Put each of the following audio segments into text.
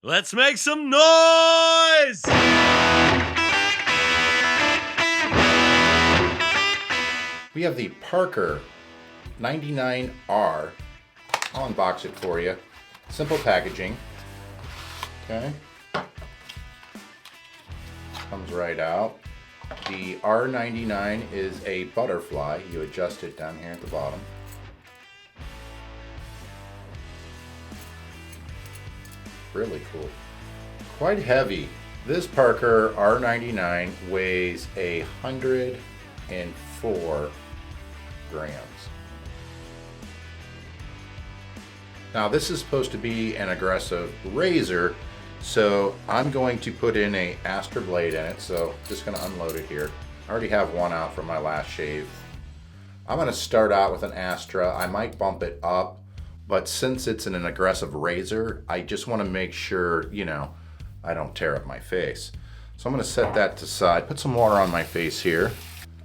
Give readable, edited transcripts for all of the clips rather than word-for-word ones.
Let's make some noise! We have the Parker 99R. I'll unbox it for you. Simple packaging. Okay. Comes right out. The R99 is a butterfly. You adjust it down here at the bottom. Really cool. Quite heavy. This Parker R99 weighs 104 grams. Now this is supposed to be an aggressive razor, so I'm going to put in a Astra blade in it, so just going to unload it here. I already have one out from my last shave. I'm going to start out with an Astra. I might bump it up, but since it's an aggressive razor, I just want to make sure, I don't tear up my face. So I'm going to set that to side, put some water on my face here.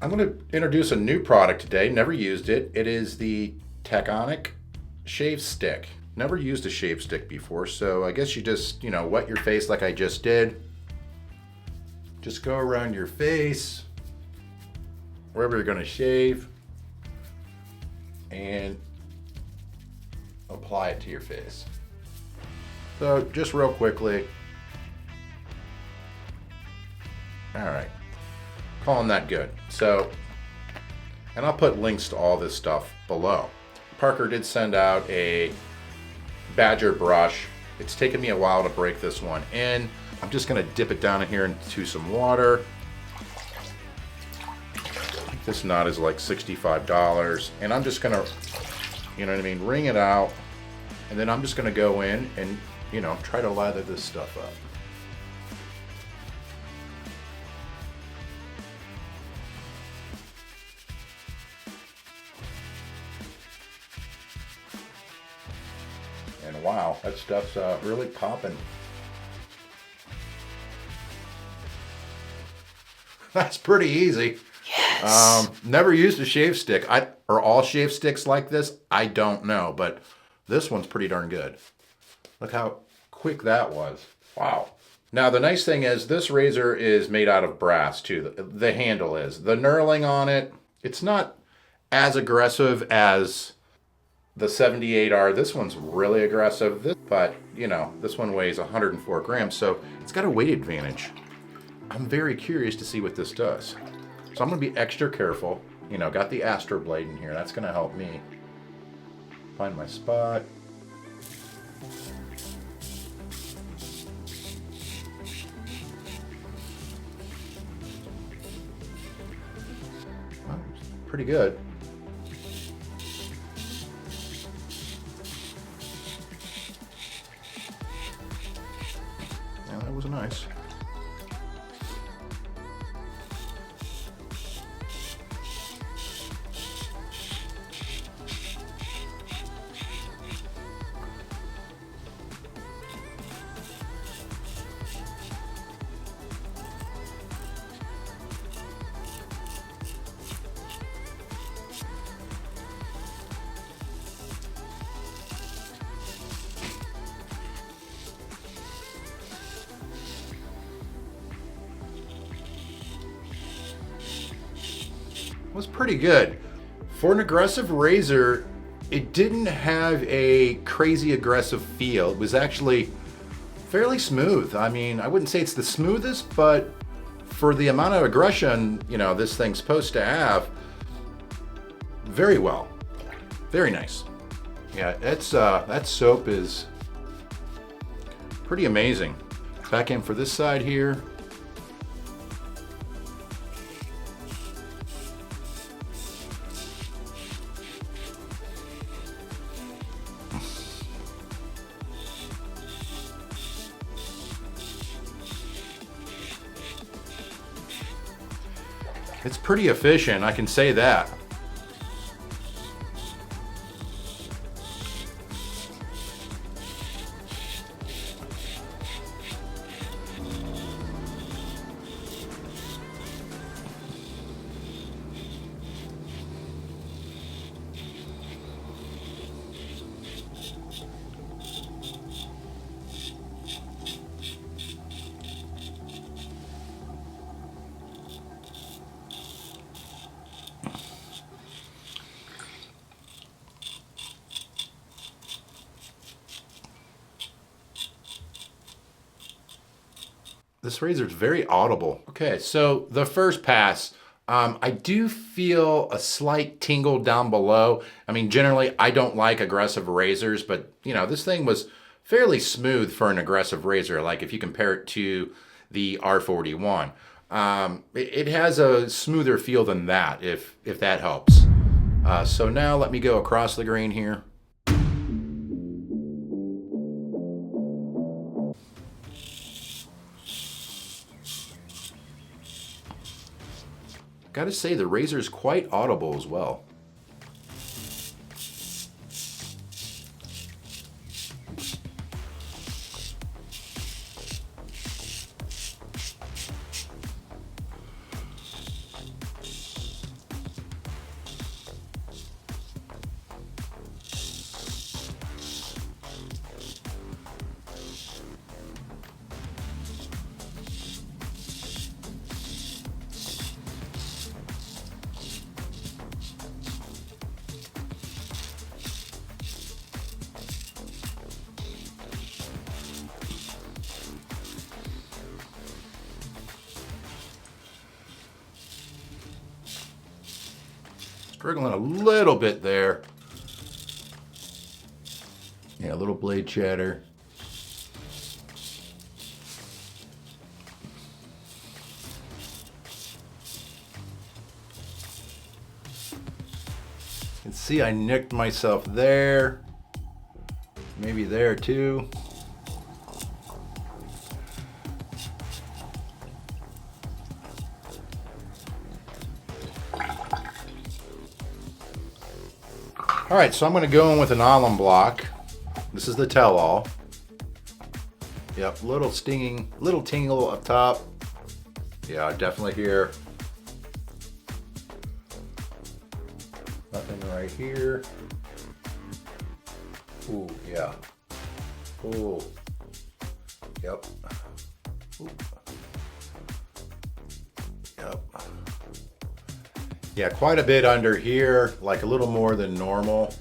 I'm going to introduce a new product today, never used it. It is the Taconic Shave Stick. Never used a shave stick before, so I guess you just, wet your face like I just did. Just go around your face, wherever you're going to shave, and apply it to your face. So just real quickly. All right, calling that good. So, and I'll put links to all this stuff below. Parker did send out a Badger brush. It's taken me a while to break this one in. I'm just gonna dip it down in here into some water. This knot is like $65, and I'm just gonna, wring it out, and then I'm just gonna go in and, try to lather this stuff up. And wow, that stuff's really popping. That's pretty easy. Yes. Never used a shave stick. Are all shave sticks like this? I don't know, but this one's pretty darn good. Look how quick that was. Wow. Now the nice thing is this razor is made out of brass too. The handle is. The knurling on it, it's not as aggressive as the 78R. This one's really aggressive, but this one weighs 104 grams, so it's got a weight advantage. I'm very curious to see what this does. So I'm gonna be extra careful. Got the Astra blade in here. That's gonna help me find my spot. Well, pretty good. Yeah, that was nice. Was pretty good. For an aggressive razor, it didn't have a crazy aggressive feel. It was actually fairly smooth. I mean, I wouldn't say it's the smoothest, but for the amount of aggression, this thing's supposed to have, very well. Very nice. Yeah, that soap is pretty amazing. Back in for this side here. It's pretty efficient, I can say that. This razor is very audible. Okay, so the first pass, I do feel a slight tingle down below. I mean, generally, I don't like aggressive razors, but you know, this thing was fairly smooth for an aggressive razor. Like if you compare it to the R41, it has a smoother feel than that, if that helps. So now let me go across the grain here. Gotta say, the razor is quite audible as well. Struggling a little bit there. Yeah, a little blade chatter. You can see I nicked myself there. Maybe there too. All right, so I'm going to go in with an alum block. This is the tell-all. Yep, little stinging, little tingle up top. Yeah, I definitely hear. Nothing right here. Ooh, yeah. Ooh. Yep. Ooh. Yep. Yeah, quite a bit under here, like a little more than normal.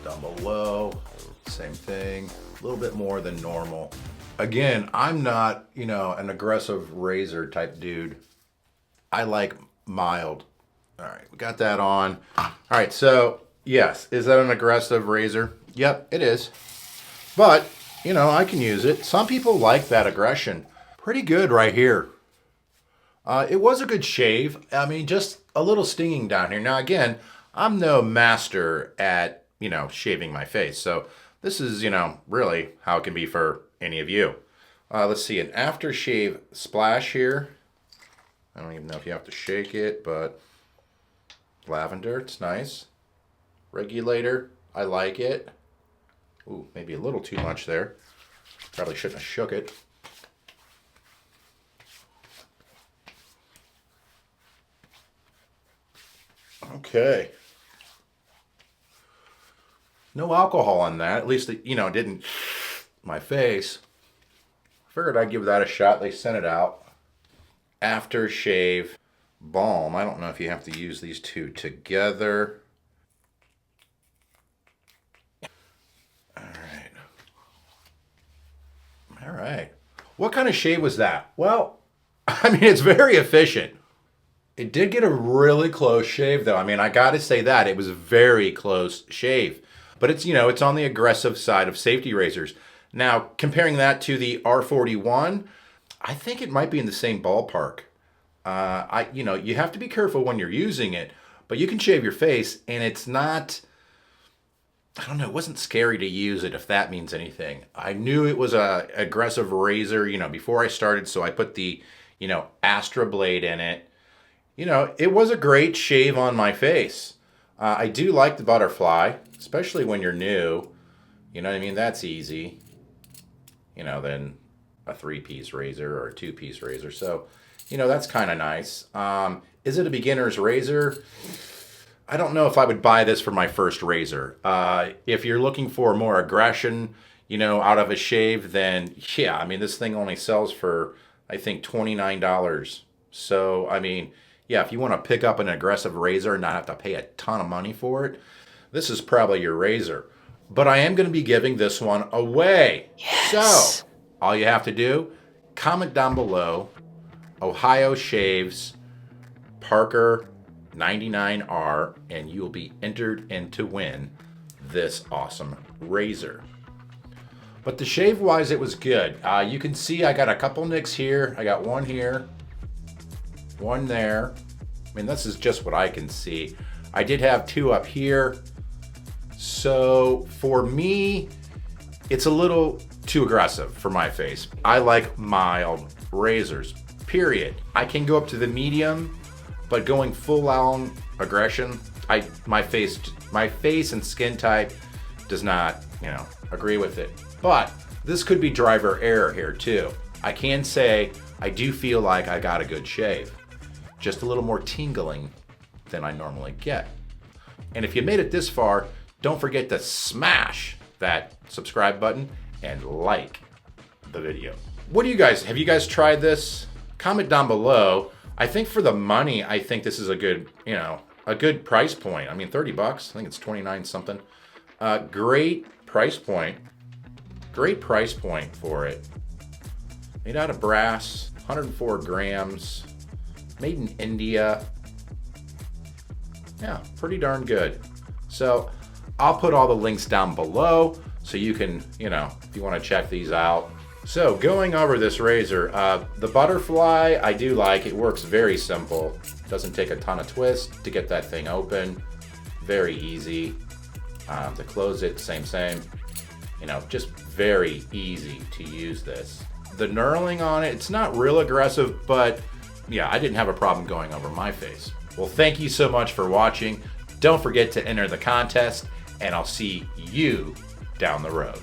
Down below, same thing, a little bit more than normal. Again, I'm not, you know, an aggressive razor type dude. I like mild. All right, we got that on. All right, so yes, is that an aggressive razor? Yep, it is. But, you know, I can use it. Some people like that aggression. Pretty good right here. It was a good shave. I mean, just a little stinging down here. Now, again, I'm no master at, you know, shaving my face. So this is, you know, really how it can be for any of you. Let's see, an aftershave splash here. I don't even know if you have to shake it, but lavender, it's nice. Regulator, I like it. Ooh, maybe a little too much there. Probably shouldn't have shook it. Okay. No alcohol on that. At least, you know, it didn't my face. Figured I'd give that a shot. They sent it out. Aftershave balm. I don't know if you have to use these two together. All right. All right. What kind of shave was that? Well, I mean, it's very efficient. It did get a really close shave, though. I mean, I got to say that. It was a very close shave. But it's, you know, it's on the aggressive side of safety razors. Now, comparing that to the R41, I think it might be in the same ballpark. You know, you have to be careful when you're using it, but you can shave your face, and it's not, I don't know, it wasn't scary to use it, if that means anything. I knew it was a aggressive razor, you know, before I started, so I put the, you know, Astra blade in it. You know, it was a great shave on my face. I do like the butterfly, especially when you're new. You know what I mean? That's easy. You know, than a 3-piece razor or a 2-piece razor. So, you know, that's kind of nice. Is it a beginner's razor? I don't know if I would buy this for my first razor. If you're looking for more aggression, you know, out of a shave, then yeah, I mean, this thing only sells for, I think, $29. So, I mean, yeah, if you want to pick up an aggressive razor and not have to pay a ton of money for it, this is probably your razor. But I am going to be giving this one away. Yes. So, all you have to do comment down below, Ohio Shaves Parker 99R, and you'll be entered in to win this awesome razor. But the shave wise, it was good. You can see I got a couple nicks here. I got one here, one there. I mean, this is just what I can see. I did have two up here. So for me, it's a little too aggressive for my face. I like mild razors, period. I can go up to the medium, but going full on aggression, my face and skin type does not, agree with it. But this could be driver error here too. I can say I do feel like I got a good shave. Just a little more tingling than I normally get. And if you made it this far, don't forget to smash that subscribe button and like the video. What do you guys, have you guys tried this? Comment down below. I think for the money, I think this is a good, a good price point. I mean, 30 bucks, I think it's 29 something. Great price point. Great price point for it. Made out of brass, 104 grams, made in India. Yeah, pretty darn good. So I'll put all the links down below so you can, if you want to check these out. So going over this razor, the butterfly, I do like. It works very simple. Doesn't take a ton of twist to get that thing open. Very easy. To close it, same. Just very easy to use this. The knurling on it, it's not real aggressive, but yeah, I didn't have a problem going over my face. Well, thank you so much for watching. Don't forget to enter the contest, and I'll see you down the road.